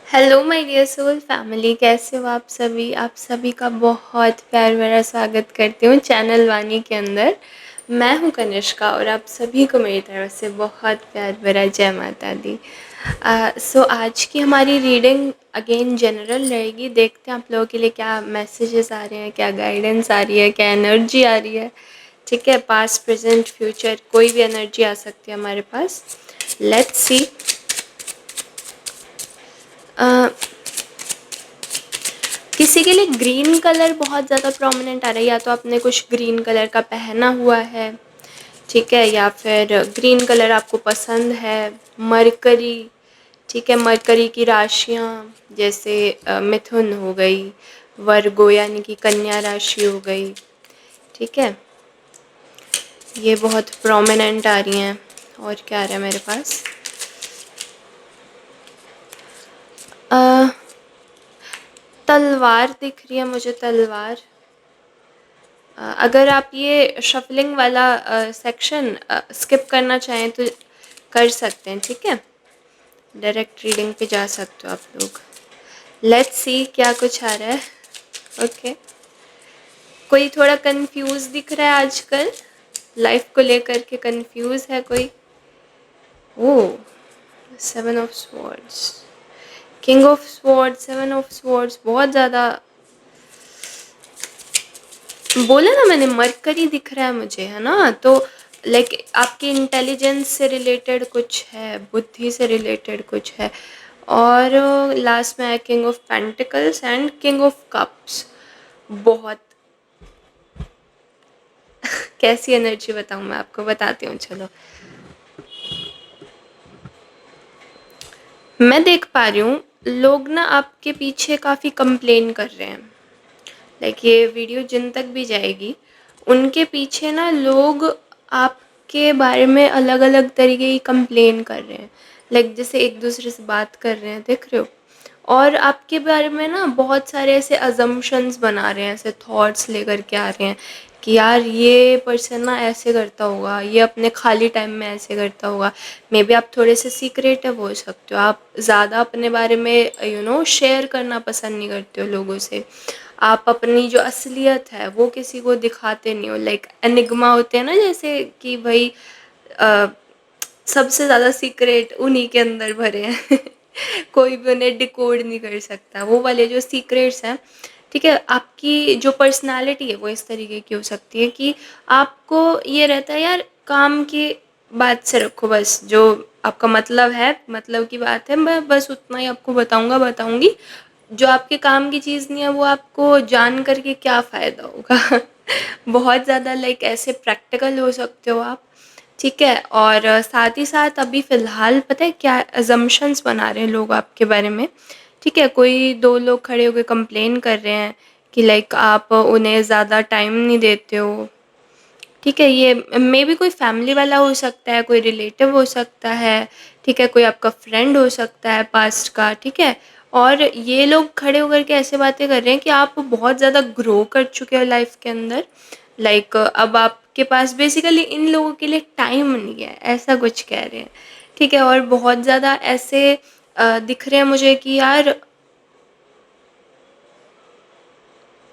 Hello my dear soul family, कैसे हो आप सभी का बहुत प्यार भरा स्वागत करती हूँ चैनल वानी के अंदर। मैं हूँ कनिष्का और आप सभी को मेरी तरफ से बहुत प्यार भरा जय माता दी। सो आज की हमारी रीडिंग अगेन जनरल रहेगी। देखते हैं आप लोगों के लिए क्या मैसेजेस आ रहे हैं, क्या गाइडेंस आ रही है, क्या एनर्जी आ रही है। ठीक है, पास्ट प्रेजेंट फ्यूचर कोई भी एनर्जी आ सकती है हमारे पास। लेट्स सी। किसी के लिए ग्रीन कलर बहुत ज़्यादा प्रोमिनेंट आ रहा है, या तो आपने कुछ ग्रीन कलर का पहना हुआ है, ठीक है, या फिर ग्रीन कलर आपको पसंद है। मरकरी, ठीक है, मरकरी की राशियाँ जैसे मिथुन हो गई, वर्गो यानी कि कन्या राशि हो गई, ठीक है, ये बहुत प्रोमिनेंट आ रही हैं। और क्या आ रहा है मेरे पास? तलवार दिख रही है मुझे, तलवार। अगर आप ये शफलिंग वाला सेक्शन स्किप करना चाहें तो कर सकते हैं, ठीक है, डायरेक्ट रीडिंग पे जा सकते हो आप लोग। लेट्स सी क्या कुछ आ रहा है। ओके, कोई थोड़ा कंफ्यूज दिख रहा है आजकल, लाइफ को लेकर के कंफ्यूज है कोई। ओह, 7 of swords, king of swords, 7 of swords, बहुत ज़्यादा बोला ना मैंने, मरकरी दिख रहा है मुझे, है ना। तो लाइक आपकी इंटेलिजेंस से रिलेटेड कुछ है, बुद्धि से रिलेटेड कुछ है। और लास्ट में है king of pentacles and king of cups. बहुत कैसी एनर्जी बताऊँ मैं आपको, बताती हूँ चलो। मैं देख पा रही हूँ लोग ना आपके पीछे काफ़ी कंप्लेन कर रहे हैं। लाइक ये वीडियो जिन तक भी जाएगी उनके पीछे ना लोग आपके बारे में अलग अलग तरीके की कंप्लेन कर रहे हैं। लाइक जैसे एक दूसरे से बात कर रहे हैं, देख रहे हो, और आपके बारे में ना बहुत सारे ऐसे अजम्पशंस बना रहे हैं, ऐसे थॉट्स लेकर के आ रहे हैं कि यार ये पर्सन ना ऐसे करता होगा, ये अपने खाली टाइम में ऐसे करता होगा। मे बी आप थोड़े से सीक्रेटिव हो सकते हो, आप ज़्यादा अपने बारे में शेयर करना पसंद नहीं करते हो लोगों से। आप अपनी जो असलियत है वो किसी को दिखाते नहीं हो। लाइक एनिग्मा होते हैं ना, जैसे कि भाई अ, सबसे ज़्यादा सीक्रेट उन्हीं के अंदर भरे हैं कोई भी उन्हें डिकोड नहीं कर सकता, वो वाले जो सीक्रेट्स हैं। ठीक है, आपकी जो पर्सनालिटी है वो इस तरीके की हो सकती है कि आपको ये रहता है यार काम की बात से रखो, बस जो आपका मतलब है, मतलब की बात है, मैं बस उतना ही आपको बताऊंगा बताऊंगी। जो आपके काम की चीज़ नहीं है वो आपको जान करके क्या फ़ायदा होगा बहुत ज़्यादा लाइक ऐसे प्रैक्टिकल हो सकते हो आप, ठीक है। और साथ ही साथ अभी फ़िलहाल पता है क्या अजम्पशंस बना रहे हैं लोग आपके बारे में, ठीक है। कोई 2 लोग खड़े होकर कंप्लेन कर रहे हैं कि लाइक आप उन्हें ज़्यादा टाइम नहीं देते हो, ठीक है। ये मे बी कोई फैमिली वाला हो सकता है, कोई रिलेटिव हो सकता है, ठीक है, कोई आपका फ्रेंड हो सकता है पास्ट का, ठीक है। और ये लोग खड़े होकर के ऐसे बातें कर रहे हैं कि आप बहुत ज़्यादा ग्रो कर चुके हो लाइफ के अंदर। लाइक अब आपके पास बेसिकली इन लोगों के लिए टाइम नहीं है, ऐसा कुछ कह रहे हैं, ठीक है। और बहुत ज़्यादा ऐसे दिख रहे हैं मुझे कि यार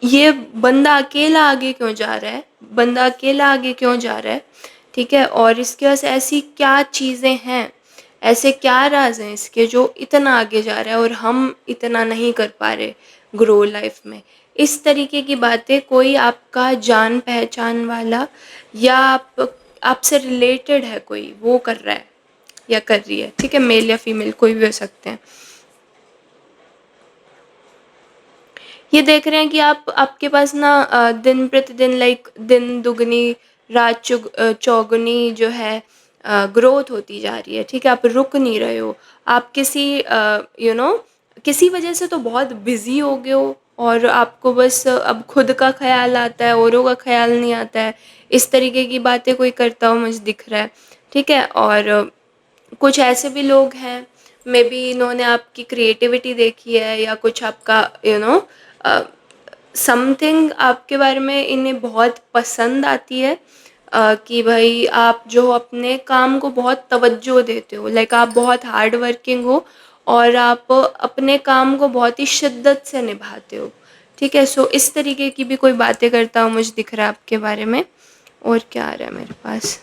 ये बंदा अकेला आगे क्यों जा रहा है, बंदा अकेला आगे क्यों जा रहा है, ठीक है। और इसके पास ऐसी क्या चीज़ें हैं, ऐसे क्या राज हैं इसके जो इतना आगे जा रहा है और हम इतना नहीं कर पा रहे ग्रो लाइफ में। इस तरीके की बातें कोई आपका जान पहचान वाला या आपसे रिलेटेड है कोई, वो कर रहा है या कर रही है, ठीक है, मेल या फीमेल कोई भी हो सकते हैं। ये देख रहे हैं कि आप आपके पास ना दिन प्रतिदिन लाइक दिन दुगनी रात चौगुनी जो है ग्रोथ होती जा रही है, ठीक है। आप रुक नहीं रहे हो, आप किसी किसी वजह से तो बहुत बिजी हो गए हो और आपको बस अब खुद का ख्याल आता है, औरों का ख्याल नहीं आता है। इस तरीके की बातें कोई करता हो मुझे दिख रहा है, ठीक है। और कुछ ऐसे भी लोग हैं, मे बी इन्होंने आपकी क्रिएटिविटी देखी है या कुछ आपका समथिंग आपके बारे में इन्हें बहुत पसंद आती है कि भाई आप जो अपने काम को बहुत तवज्जो देते हो, लाइक आप बहुत हार्ड वर्किंग हो और आप अपने काम को बहुत ही शिद्दत से निभाते हो, ठीक है? सो इस तरीके की भी कोई बातें करता हुआ मुझे दिख रहा है आपके बारे में। और क्या आ रहा है मेरे पास?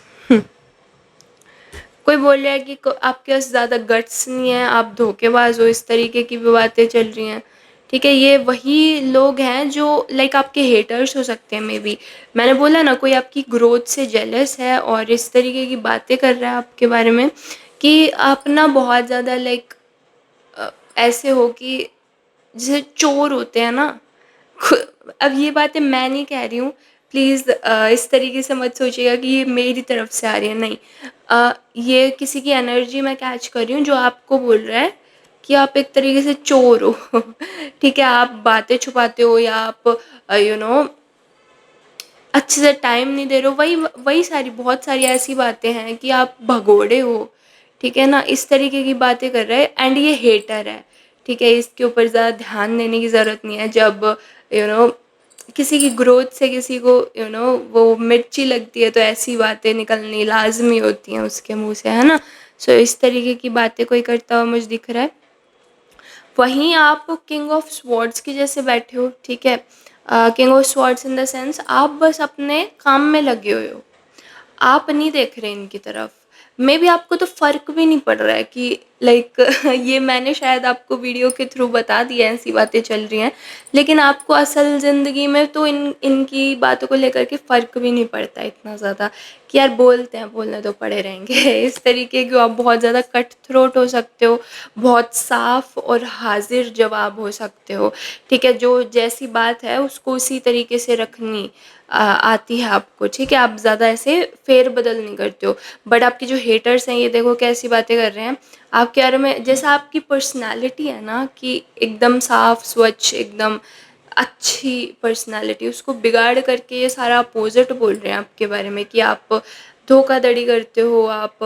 कोई बोल रहा है कि आपके पास ज़्यादा गट्स नहीं है, आप धोखेबाज हो, इस तरीके की भी बातें चल रही हैं, ठीक है? ये वही लोग हैं जो लाइक आपके हेटर्स हो सकते हैं मे बी। मैंने बोला ना, कोई आपकी ग्रोथ से जेलस है और इस तरीके की बातें कर रहा है आपके बारे में कि आप ना बहुत ज़्यादा लाइक ऐसे हो कि जैसे चोर होते हैं ना। अब ये बातें मैं नहीं कह रही हूँ, प्लीज़ इस तरीके से मत सोचिएगा कि ये मेरी तरफ से आ रही है, नहीं। ये किसी की एनर्जी मैं कैच कर रही हूँ जो आपको बोल रहा है कि आप एक तरीके से चोर हो। ठीक है, आप बातें छुपाते हो या आप यू नो अच्छे से टाइम नहीं दे रहे हो, वही वही सारी बहुत सारी ऐसी बातें हैं कि आप भगोड़े हो, ठीक है ना? इस तरीके की बातें कर रहे हैं एंड ये हेटर है, ठीक है? इसके ऊपर ज़्यादा ध्यान देने की ज़रूरत नहीं है। जब यू नो किसी की ग्रोथ से किसी को वो मिर्ची लगती है तो ऐसी बातें निकलनी लाज़मी होती हैं उसके मुँह से, है ना? सो इस तरीके की बातें कोई करता हुआ मुझे दिख रहा है। वहीं आप किंग ऑफ स्वॉर्ड्स के जैसे बैठे हो, ठीक है? King of swords in the sense आप बस अपने काम में लगे हुए हो, आप नहीं देख रहे इनकी तरफ। मे बी आपको तो फ़र्क भी नहीं पड़ रहा है कि लाइक ये मैंने शायद आपको वीडियो के थ्रू बता दिया है, ऐसी बातें चल रही हैं, लेकिन आपको असल ज़िंदगी में तो इनकी बातों को लेकर के फ़र्क भी नहीं पड़ता इतना ज़्यादा कि यार बोलते हैं, बोलने तो पड़े रहेंगे। इस तरीके के आप बहुत ज़्यादा कट थ्रोट हो सकते हो, बहुत साफ़ और हाज़िर जवाब हो सकते हो, ठीक है? जो जैसी बात है उसको उसी तरीके से रखनी आती है आपको, ठीक है? आप ज़्यादा ऐसे फेर-बदल नहीं करते हो। बट आपके जो हेटर्स हैं, ये देखो कैसी बातें कर रहे हैं आपके बारे में। जैसा आपकी पर्सनैलिटी है ना कि एकदम साफ स्वच्छ, एकदम अच्छी पर्सनैलिटी, उसको बिगाड़ करके ये सारा अपोज़िट बोल रहे हैं आपके बारे में कि आप धोखाधड़ी करते हो, आप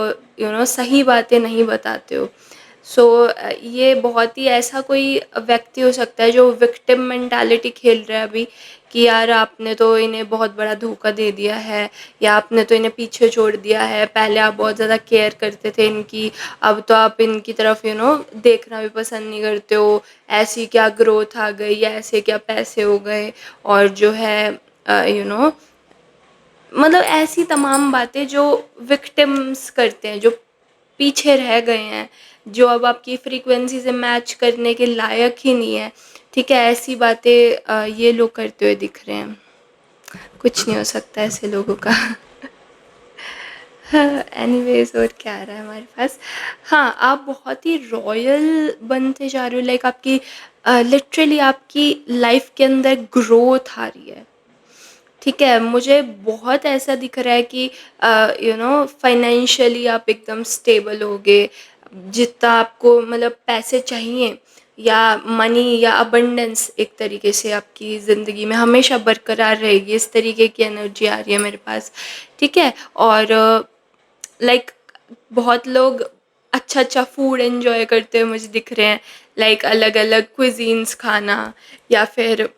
सही बातें नहीं बताते हो। सो ये बहुत ही ऐसा कोई व्यक्ति हो सकता है जो विक्टिम मेंटालिटी खेल रहा है अभी कि यार आपने तो इन्हें बहुत बड़ा धोखा दे दिया है या आपने तो इन्हें पीछे छोड़ दिया है, पहले आप बहुत ज़्यादा केयर करते थे इनकी, अब तो आप इनकी तरफ देखना भी पसंद नहीं करते हो, ऐसी क्या ग्रोथ आ गई या ऐसे क्या पैसे हो गए, और जो है मतलब ऐसी तमाम बातें जो विक्टिम्स करते हैं, जो पीछे रह गए हैं, जो अब आपकी फ्रीक्वेंसी से मैच करने के लायक ही नहीं है, ठीक है? ऐसी बातें ये लोग करते हुए दिख रहे हैं। कुछ नहीं हो सकता ऐसे लोगों का। हाँ, एनीवेज़ और क्या आ रहा है हमारे पास? हाँ, आप बहुत ही रॉयल बनते जा रहे हो, लाइक आपकी लिटरली आपकी लाइफ़ के अंदर ग्रोथ आ रही है। ठीक है, मुझे बहुत ऐसा दिख रहा है कि फाइनेंशियली आप एकदम स्टेबल होगे, जितना आपको मतलब पैसे चाहिए या मनी या अबंडेंस एक तरीके से आपकी ज़िंदगी में हमेशा बरकरार रहेगी, इस तरीके की एनर्जी आ रही है मेरे पास, ठीक है? और लाइक बहुत लोग अच्छा-अच्छा फूड एन्जॉय करते हुए मुझे दिख रहे हैं, लाइक अलग-अलग क्विज़ीन्स खाना या फिर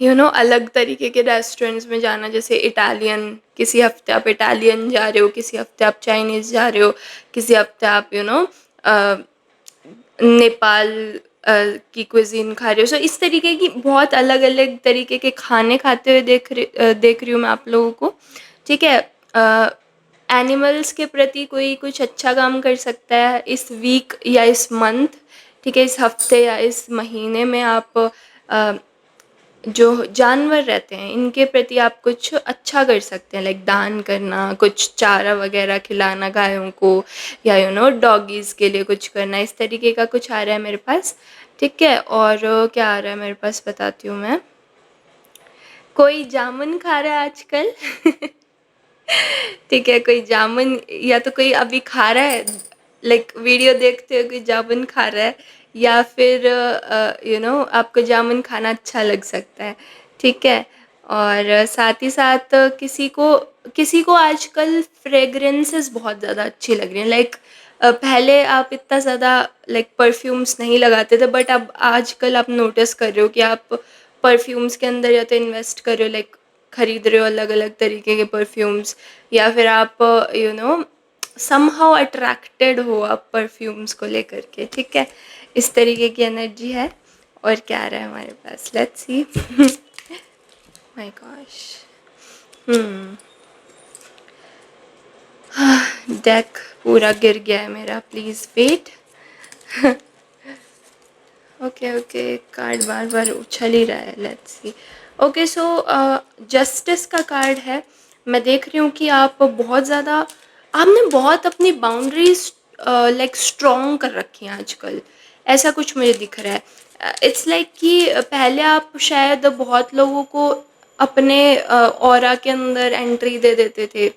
अलग तरीके के रेस्टोरेंट्स में जाना, जैसे इटालियन, किसी हफ्ते आप इटालियन जा रहे हो, किसी हफ्ते आप चाइनीज़ जा रहे हो, किसी हफ्ते आप नेपाल की क्विज़ीन खा रहे हो। सो इस तरीके की बहुत अलग-अलग तरीके के खाने खाते हुए देख रही हूँ मैं आप लोगों को, ठीक है? एनिमल्स के प्रति कोई कुछ अच्छा काम कर सकता है इस वीक या इस मंथ, ठीक है? इस हफ्ते या इस महीने में आप अ जो जानवर रहते हैं इनके प्रति आप कुछ अच्छा कर सकते हैं, लाइक दान करना, कुछ चारा वगैरह खिलाना गायों को या डॉगीज़ के लिए कुछ करना, इस तरीके का कुछ आ रहा है मेरे पास, ठीक है? और क्या आ रहा है मेरे पास बताती हूँ मैं। कोई जामुन खा रहा है आजकल? ठीक है, कोई जामुन या तो कोई अभी खा रहा है, लाइक वीडियो देखते हुए कोई जामुन खा रहा है या फिर आपको जामुन खाना अच्छा लग सकता है, ठीक है? और साथ ही साथ किसी को आजकल फ्रेग्रेंसेस बहुत ज़्यादा अच्छी लग रही हैं, लाइक पहले आप इतना ज़्यादा लाइक परफ्यूम्स नहीं लगाते थे, बट अब आजकल आप नोटिस कर रहे हो कि आप परफ्यूम्स के अंदर या तो इन्वेस्ट कर रहे हो, लाइक खरीद रहे हो अलग-अलग तरीके के परफ्यूम्स, या फिर आप समहाउ अट्रैक्टेड हो आप परफ्यूम्स को लेकर के, ठीक है। इस तरीके की एनर्जी है। और क्या आ रहा है हमारे पास, let's see. My gosh. Deck पूरा गिर गया है मेरा, please wait. Okay okay, card बार बार उछल ही रहा है, let's see. Okay so justice का कार्ड है। मैं देख रही हूँ कि आप बहुत ज़्यादा, आपने बहुत अपनी बाउंड्रीज लाइक स्ट्रॉन्ग कर रखी हैं आजकल, ऐसा कुछ मुझे दिख रहा है। इट्स लाइक कि पहले आप शायद बहुत लोगों को अपने ऑरा के अंदर एंट्री दे देते थे,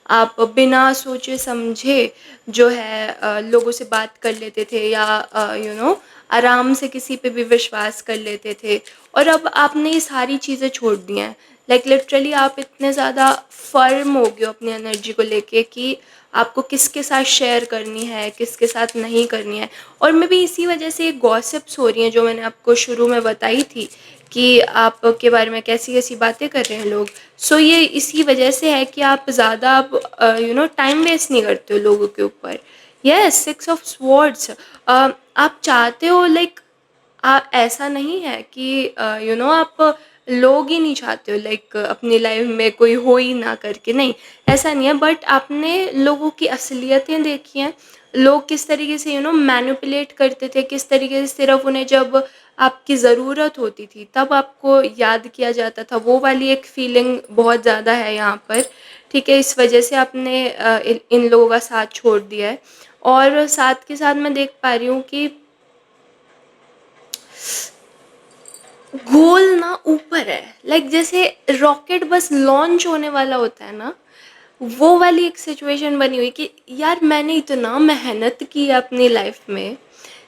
आप बिना सोचे समझे जो है लोगों से बात कर लेते थे, या आराम से किसी पे भी विश्वास कर लेते थे। और अब आपने ये सारी चीज़ें छोड़ दी हैं। लाइक लिटरली आप इतने ज़्यादा फर्म हो गए हो अपनी एनर्जी को लेके कि आपको किसके साथ शेयर करनी है, किसके साथ नहीं करनी है। और मैं भी इसी वजह से गॉसिप्स हो रही हैं जो मैंने आपको शुरू में बताई थी कि आपके बारे में कैसी कैसी बातें कर रहे हैं लोग। सो ये इसी वजह से है कि आप ज़्यादा आप टाइम वेस्ट नहीं करते हो लोगों के ऊपर। Yes, 6 of swords. आप चाहते हो लाइक, ऐसा नहीं है कि आप लोग ही नहीं चाहते हो लाइक अपनी लाइफ में कोई हो ही ना करके, नहीं, ऐसा नहीं है। बट आपने लोगों की असलियतें देखी हैं, लोग किस तरीके से मैनिपुलेट करते थे, किस तरीके से सिर्फ उन्हें जब आपकी ज़रूरत होती थी तब आपको याद किया जाता था। वो वाली एक फीलिंग बहुत ज़्यादा है यहाँ पर, ठीक है। इस वजह से आपने इन लोगों का साथ छोड़ दिया है। और साथ के साथ मैं देख पा रही हूँ कि गोल ना ऊपर है, लाइक जैसे रॉकेट बस लॉन्च होने वाला होता है ना, वो वाली एक सिचुएशन बनी हुई कि यार मैंने इतना मेहनत की है अपनी लाइफ में,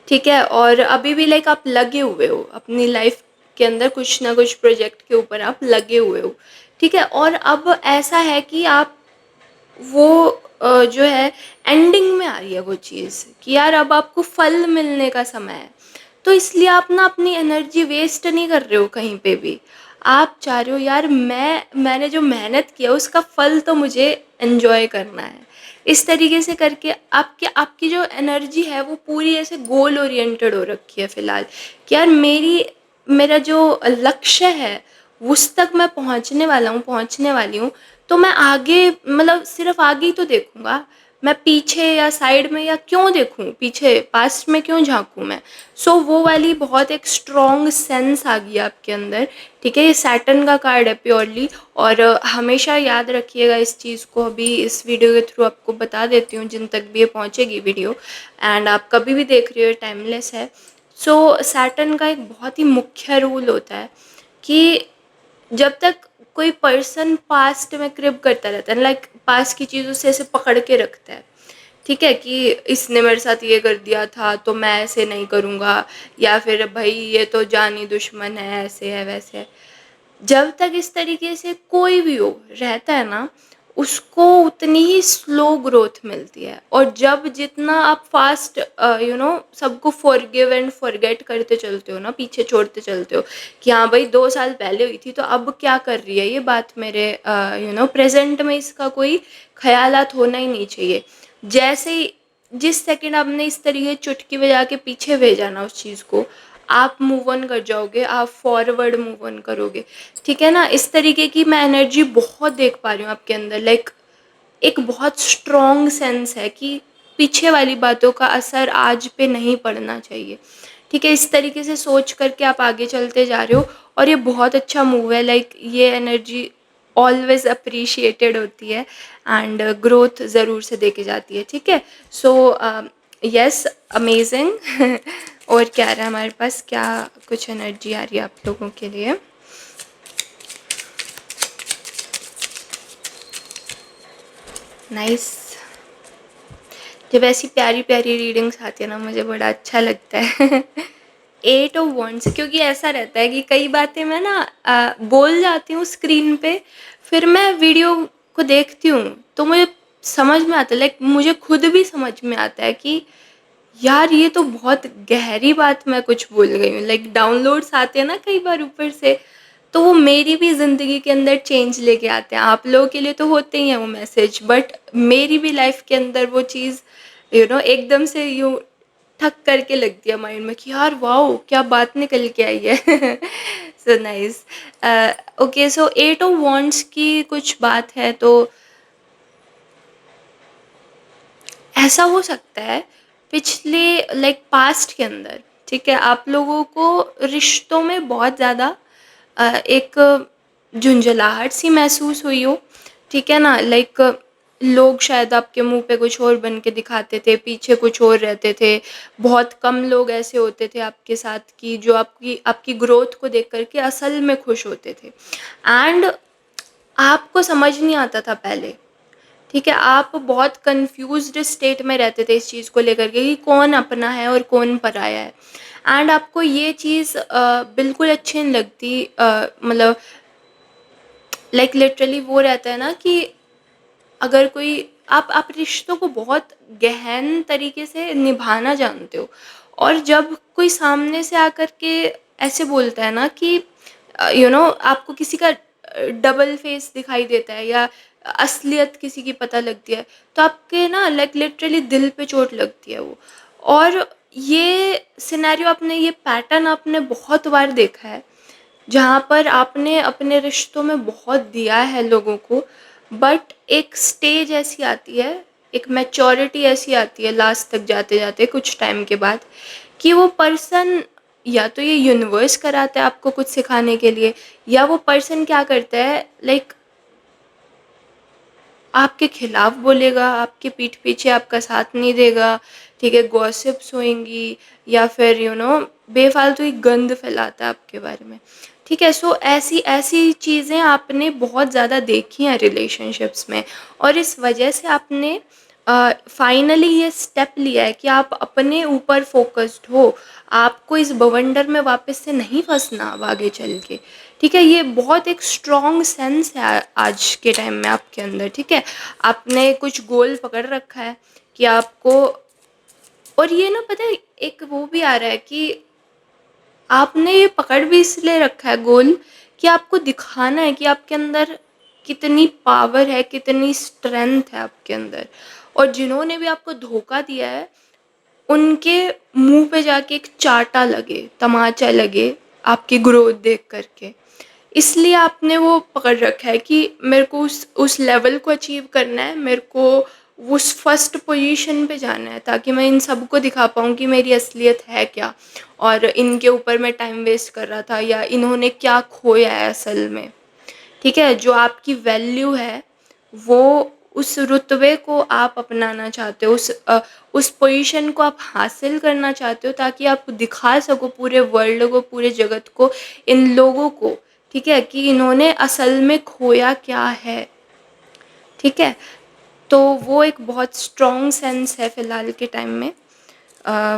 ठीक है। और अभी भी लाइक आप लगे हुए हो अपनी लाइफ के अंदर, कुछ ना कुछ प्रोजेक्ट के ऊपर आप लगे हुए हो, ठीक है। और अब ऐसा है कि आप वो जो है एंडिंग में आ रही है वो चीज़ कि यार अब आपको फल मिलने का समय है। तो इसलिए आप ना अपनी एनर्जी वेस्ट नहीं कर रहे हो कहीं पे भी। आप चाह रहे हो यार मैंने जो मेहनत किया उसका फल तो मुझे एन्जॉय करना है। इस तरीके से करके आपकी आपकी जो एनर्जी है वो पूरी ऐसे गोल ओरिएंटेड हो रखी है फ़िलहाल कि यार मेरा जो लक्ष्य है उस तक मैं पहुँचने वाला हूँ, पहुँचने वाली हूँ। तो मैं आगे मतलब सिर्फ़ आगे ही तो देखूँगा, मैं पीछे या साइड में या क्यों देखूँ पीछे, पास्ट में क्यों झाँकूँ मैं। सो वो वाली बहुत एक स्ट्रॉन्ग सेंस आ गई आपके अंदर, ठीक है। ये सैटर्न का कार्ड है प्योरली। और हमेशा याद रखिएगा इस चीज़ को, अभी इस वीडियो के थ्रू आपको बता देती हूँ जिन तक भी ये पहुँचेगी वीडियो, एंड आप कभी भी देख रहे हो टाइमलेस है। सो सैटर्न का एक बहुत ही मुख्य रूल होता है कि जब तक कोई पर्सन पास्ट में क्रिप करता रहता है, लाइक पास्ट की चीज़ों से ऐसे पकड़ के रखता है, ठीक है, कि इसने मेरे साथ ये कर दिया था तो मैं ऐसे नहीं करूँगा, या फिर भाई ये तो जानी दुश्मन है, ऐसे है वैसे है। जब तक इस तरीके से कोई भी हो रहता है ना, उसको उतनी ही स्लो ग्रोथ मिलती है। और जब जितना आप फास्ट सबको फॉरगिव एंड फॉरगेट करते चलते हो ना, पीछे छोड़ते चलते हो कि हाँ भाई 2 साल पहले हुई थी तो अब क्या कर रही है ये बात, मेरे प्रेजेंट में इसका कोई ख्यालात होना ही नहीं चाहिए। जैसे ही जिस सेकंड आपने इस तरीके चुटकी बजा के पीछे भेजा ना उस चीज़ को, आप मूव ऑन कर जाओगे, आप फॉरवर्ड मूव ऑन करोगे, ठीक है ना। इस तरीके की मैं एनर्जी बहुत देख पा रही हूँ आपके अंदर, लाइक एक बहुत स्ट्रॉन्ग सेंस है कि पीछे वाली बातों का असर आज पे नहीं पड़ना चाहिए, ठीक है। इस तरीके से सोच करके आप आगे चलते जा रहे हो और ये बहुत अच्छा मूव है, लाइक ये एनर्जी ऑलवेज अप्रिशिएटेड होती है एंड ग्रोथ ज़रूर से देके जाती है, ठीक है। So yes, amazing. और क्या रहा है हमारे पास, क्या कुछ एनर्जी आ रही है आप लोगों के लिए। नाइस। जब ऐसी प्यारी प्यारी रीडिंग्स आती है ना मुझे बड़ा अच्छा लगता है। 8 ऑफ वंड्स, क्योंकि ऐसा रहता है कि कई बातें मैं ना बोल जाती हूँ स्क्रीन पे, फिर मैं वीडियो को देखती हूँ तो मुझे समझ में आता है, लाइक मुझे खुद भी समझ में आता है कि यार ये तो बहुत गहरी बात मैं कुछ बोल गई हूँ। लाइक डाउनलोड्स आते हैं ना कई बार ऊपर से, तो वो मेरी भी ज़िंदगी के अंदर चेंज लेके आते हैं। आप लोगों के लिए तो होते ही हैं वो मैसेज, बट मेरी भी लाइफ़ के अंदर वो चीज़ एकदम से यूँ ठक करके लगती है माइंड में कि यार वाओ! क्या बात निकल के आई है। So nice. Okay, so 8 of wands की कुछ बात है तो ऐसा हो सकता है पिछले पास्ट के अंदर, ठीक है, आप लोगों को रिश्तों में बहुत ज़्यादा एक झुंझलाहट सी महसूस हुई हो, ठीक है ना? लोग शायद आपके मुंह पे कुछ और बन के दिखाते थे, पीछे कुछ और रहते थे। बहुत कम लोग ऐसे होते थे आपके साथ कि जो आपकी आपकी ग्रोथ को देख कर के असल में खुश होते थे। एंड आपको समझ नहीं आता था पहले, ठीक है? आप बहुत कन्फ्यूज़्ड स्टेट में रहते थे इस चीज़ को लेकर के कि कौन अपना है और कौन पराया है। एंड आपको ये चीज़ बिल्कुल अच्छी नहीं लगती, मतलब लिटरली वो रहता है ना कि अगर कोई आप रिश्तों को बहुत गहन तरीके से निभाना जानते हो, और जब कोई सामने से आकर के ऐसे बोलता है ना कि आपको किसी का डबल फेस दिखाई देता है या असलियत किसी की पता लगती है, तो आपके ना लिटरली दिल पे चोट लगती है वो। और ये सिनेरियो आपने, ये पैटर्न आपने बहुत बार देखा है, जहाँ पर आपने अपने रिश्तों में बहुत दिया है लोगों को, बट एक स्टेज ऐसी आती है, एक मैच्योरिटी ऐसी आती है लास्ट तक जाते-जाते कुछ टाइम के बाद, कि वो पर्सन या तो ये यूनिवर्स कराता है आपको कुछ सिखाने के लिए, या वो पर्सन क्या करता है, आपके खिलाफ बोलेगा, आपके पीठ पीछे आपका साथ नहीं देगा, ठीक है? गॉसिप्स होएँगी या फिर बेफ़ालतू ही गंद फैलाता है आपके बारे में, ठीक है? सो ऐसी ऐसी चीज़ें आपने बहुत ज़्यादा देखी हैं रिलेशनशिप्स में, और इस वजह से आपने फाइनली ये स्टेप लिया है कि आप अपने ऊपर फ़ोकस्ड हो। आपको इस बवंडर में वापस से नहीं फँसना अब आगे चल के, ठीक है? ये बहुत एक स्ट्रॉन्ग सेंस है आज के टाइम में आपके अंदर, ठीक है? आपने कुछ गोल पकड़ रखा है कि आपको, और ये ना पता है एक वो भी आ रहा है कि आपने ये पकड़ भी इसलिए रखा है गोल कि आपको दिखाना है कि आपके अंदर कितनी पावर है, कितनी स्ट्रेंथ है आपके अंदर, और जिन्होंने भी आपको धोखा दिया है, उनके मुँह पे जाके एक चाटा लगे, तमाचा लगे आपकी ग्रोथ देख कर के। इसलिए आपने वो पकड़ रखा है कि मेरे को उस लेवल को अचीव करना है, मेरे को उस फर्स्ट पोजीशन पे जाना है, ताकि मैं इन सबको दिखा पाऊँ कि मेरी असलियत है क्या, और इनके ऊपर मैं टाइम वेस्ट कर रहा था या इन्होंने क्या खोया है असल में, ठीक है? जो आपकी वैल्यू है, वो उस रुतबे को आप अपनाना चाहते हो, उस पोजीशन को आप हासिल करना चाहते हो, ताकि आप दिखा सको पूरे वर्ल्ड को, पूरे जगत को, इन लोगों को, ठीक है? कि इन्होंने असल में खोया क्या है, ठीक है? तो वो एक बहुत स्ट्रॉन्ग सेंस है फ़िलहाल के टाइम में,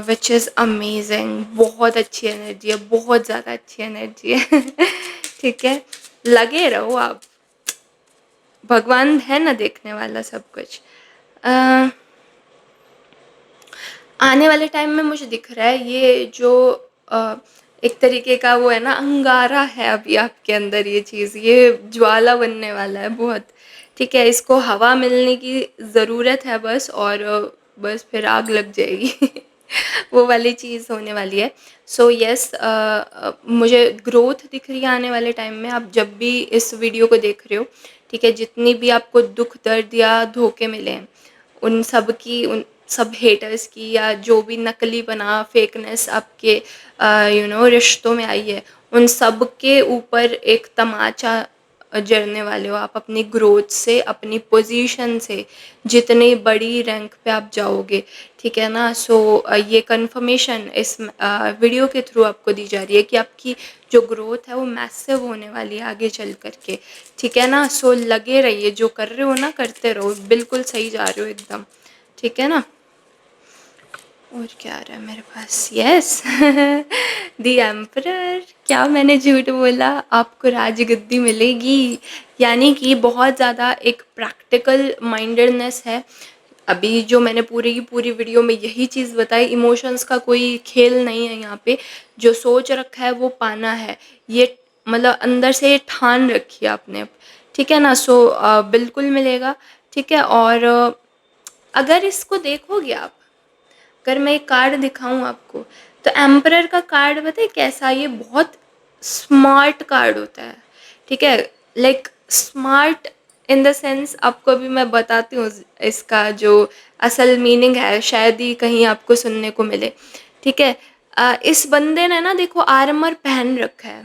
व्हिच इज़ अमेज़िंग। बहुत अच्छी एनर्जी है, बहुत ज़्यादा अच्छी एनर्जी है। ठीक है? लगे रहो आप, भगवान है ना देखने वाला सब कुछ। अ, आने वाले टाइम में मुझे दिख रहा है ये जो अ, एक तरीके का वो है ना, अंगारा है अभी आपके अंदर, ये चीज़, ये ज्वाला बनने वाला है बहुत, ठीक है? इसको हवा मिलने की ज़रूरत है बस, और बस फिर आग लग जाएगी। वो वाली चीज़ होने वाली है। सो येस, मुझे ग्रोथ दिख रही है आने वाले टाइम में। आप जब भी इस वीडियो को देख रहे हो, ठीक है? जितनी भी आपको दुःख, दर्द या धोखे मिले हैं, उन सब की, उन सब हेटर्स की, या जो भी नकलीपना, फेकनेस आपके रिश्तों में आई है, उन सब के ऊपर एक तमाचा जड़ने वाले हो आप अपनी ग्रोथ से, अपनी पोजीशन से, जितनी बड़ी रैंक पे आप जाओगे, ठीक है ना? सो ये कन्फर्मेशन इस वीडियो के थ्रू आपको दी जा रही है कि आपकी जो ग्रोथ है वो मैसिव होने वाली है आगे चल कर के, ठीक है ना? सो लगे रहिए, जो कर रहे हो ना करते रहो, बिल्कुल सही जा रहे हो एकदम, ठीक है ना? और क्या आ रहा है मेरे पास? यस। The emperor. क्या मैंने झूठ बोला? आपको राजगद्दी मिलेगी, यानी कि बहुत ज़्यादा एक प्रैक्टिकल माइंडेडनेस है। अभी जो मैंने पूरी की पूरी वीडियो में यही चीज़ बताई, इमोशंस का कोई खेल नहीं है यहाँ पे। जो सोच रखा है वो पाना है। ये मतलब अंदर से ठान रखी है आपने, ठीक है ना। सो बिल्कुल मिलेगा, ठीक है। और अगर इसको देखोगे आप, अगर मैं एक कार्ड दिखाऊं आपको, तो एम्परर का कार्ड पता है कैसा, ये बहुत स्मार्ट कार्ड होता है, ठीक है। Like smart in the sense, आपको अभी मैं बताती हूँ इसका जो असल मीनिंग है, शायद ही कहीं आपको सुनने को मिले, ठीक है। इस बंदे ने ना देखो आर्मर पहन रखा है,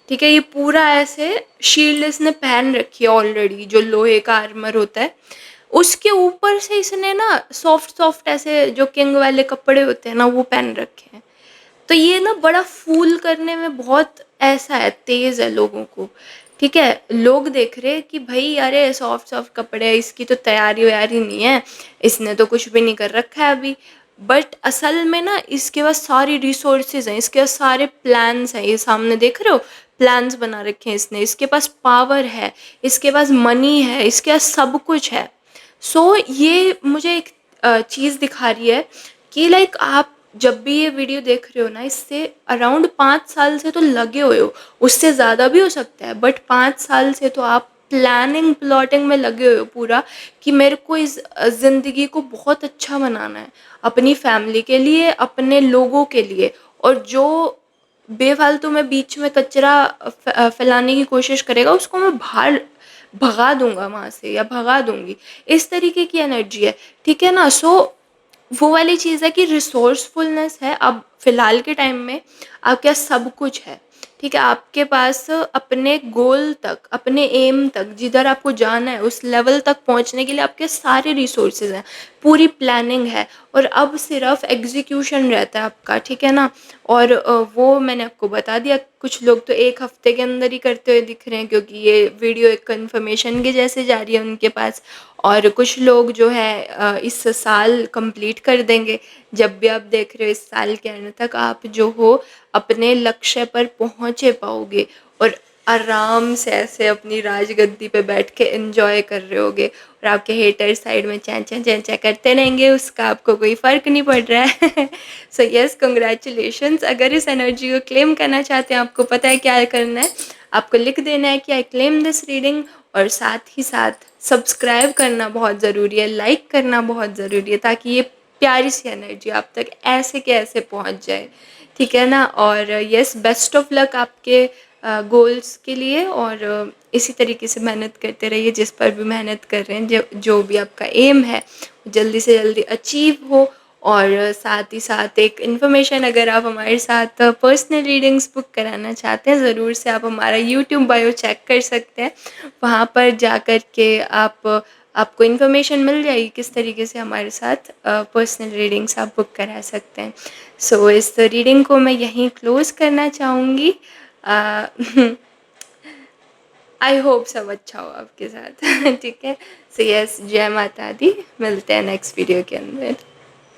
ठीक है। ये पूरा ऐसे शील्ड इसने पहन रखी है ऑलरेडी, जो लोहे का आर्मर होता है। उसके ऊपर से इसने ना सॉफ्ट सॉफ्ट ऐसे जो किंग वाले कपड़े होते हैं ना, वो पहन रखे हैं। तो ये ना बड़ा फूल करने में बहुत ऐसा है, तेज है लोगों को, ठीक है। लोग देख रहे हैं कि भाई अरे सॉफ्ट सॉफ्ट कपड़े है, इसकी तो तैयारी वैयारी नहीं है, इसने तो कुछ भी नहीं कर रखा है अभी। बट असल में ना इसके पास सारी रिसोर्सेज हैं, इसके पास सारे प्लान्स हैं, ये सामने देख रहे हो, प्लान्स बना रखे हैं इसने, इसके पास पावर है, इसके पास मनी है, इसके पास सब कुछ है। सो ये मुझे एक चीज़ दिखा रही है कि लाइक आप जब भी ये वीडियो देख रहे हो ना, इससे अराउंड 5 साल से तो लगे हुए हो, उससे ज़्यादा भी हो सकता है, बट 5 साल से तो आप प्लानिंग प्लॉटिंग में लगे हुए हो पूरा, कि मेरे को इस ज़िंदगी को बहुत अच्छा बनाना है, अपनी फैमिली के लिए, अपने लोगों के लिए। और जो बेफालतू में बीच में कचरा फैलाने की कोशिश करेगा, उसको मैं बाहर भगा दूंगा वहाँ से, या भगा दूंगी। इस तरीके की एनर्जी है, ठीक है ना। सो वो वाली चीज़ है कि रिसोर्सफुलनेस है अब फ़िलहाल के टाइम में, आपके पास सब कुछ है, ठीक है। आपके पास अपने गोल तक, अपने एम तक, जिधर आपको जाना है उस लेवल तक पहुंचने के लिए आपके सारे रिसोर्सेज हैं, पूरी प्लानिंग है, और अब सिर्फ एग्जीक्यूशन रहता है आपका, ठीक है ना। और वो मैंने आपको बता दिया, कुछ लोग तो 1 हफ्ते के अंदर ही करते हुए दिख रहे हैं, क्योंकि ये वीडियो एक कन्फर्मेशन के जैसे जा रही है उनके पास। और कुछ लोग जो है इस साल कंप्लीट कर देंगे। जब भी आप देख रहे हो, इस साल के एंड तक आप जो हो अपने लक्ष्य पर पहुँचे पाओगे, और आराम से ऐसे अपनी राजगद्दी पे बैठ के एंजॉय कर रहे होगे, और आपके हेटर साइड में चैं चैं चैं चैं करते रहेंगे, उसका आपको कोई फ़र्क नहीं पड़ रहा है। So yes, congratulations. अगर इस एनर्जी को क्लेम करना चाहते हैं, आपको पता है क्या करना है, आपको लिख देना है कि आई क्लेम दिस रीडिंग, और साथ ही साथ सब्सक्राइब करना बहुत ज़रूरी है, लाइक करना बहुत ज़रूरी है, ताकि ये प्यारी सी एनर्जी आप तक ऐसे के ऐसे पहुंच जाए, ठीक है ना। और यस, बेस्ट ऑफ लक आपके गोल्स के लिए, और इसी तरीके से मेहनत करते रहिए, जिस पर भी मेहनत कर रहे हैं, जो भी आपका एम है जल्दी से जल्दी अचीव हो। और साथ ही साथ एक इन्फॉर्मेशन, अगर आप हमारे साथ पर्सनल रीडिंग्स बुक कराना चाहते हैं, ज़रूर से आप हमारा यूट्यूब बायो चेक कर सकते हैं। वहाँ पर जा कर के आपको इन्फॉर्मेशन मिल जाएगी किस तरीके से हमारे साथ पर्सनल रीडिंग्स आप बुक करा सकते हैं। सो इस रीडिंग को मैं यहीं क्लोज़ करना चाहूँगी। आई होप सब अच्छा हो आपके साथ। ठीक है। सो यस, जय माता दी, मिलते हैं नेक्स्ट वीडियो के अंदर।